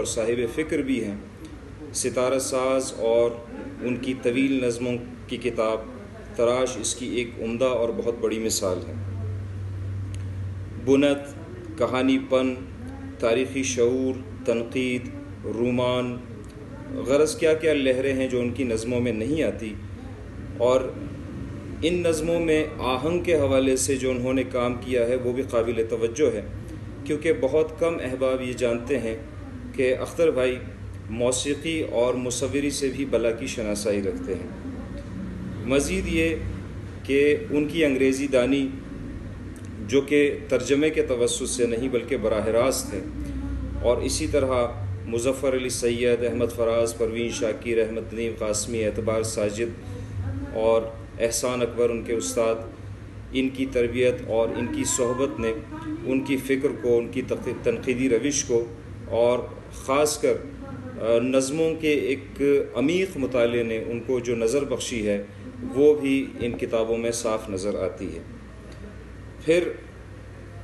صاحب فکر بھی ہیں۔ ستارہ ساز اور ان کی طویل نظموں کی کتاب تراش اس کی ایک عمدہ اور بہت بڑی مثال ہے۔ بنت، کہانی پن، تاریخی شعور، تنقید، رومان، غرض کیا کیا لہریں ہیں جو ان کی نظموں میں نہیں آتی، اور ان نظموں میں آہنگ کے حوالے سے جو انہوں نے کام کیا ہے وہ بھی قابل توجہ ہے، کیونکہ بہت کم احباب یہ جانتے ہیں کہ اختر بھائی موسیقی اور مصوری سے بھی بلا کی شناسائی رکھتے ہیں۔ مزید یہ کہ ان کی انگریزی دانی جو کہ ترجمے کے توسط سے نہیں بلکہ براہ راست ہے، اور اسی طرح مظفر علی سید، احمد فراز، پروین شاکر، احمد ندیم قاسمی، اعتبار ساجد اور احسان اکبر ان کے استاد، ان کی تربیت اور ان کی صحبت نے ان کی فکر کو، ان کی تنقیدی روش کو اور خاص کر نظموں کے ایک عمیق مطالعے نے ان کو جو نظر بخشی ہے وہ بھی ان کتابوں میں صاف نظر آتی ہے۔ پھر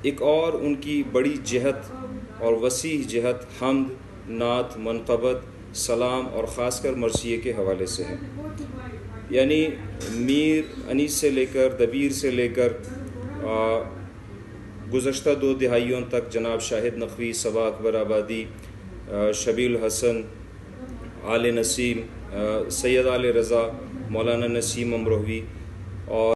ایک اور ان کی بڑی جہت اور وسیع جہت حمد، نعت، منقبت، سلام اور خاص کر مرثیے کے حوالے سے ہے۔ یعنی میر انیس سے لے کر دبیر سے لے کر گزشتہ 2 دہائیوں تک جناب شاہد نقوی، صبا اکبر آبادی، شبیع الحسن، آل نسیم، سید آل رضا، مولانا نسیم امروہوی اور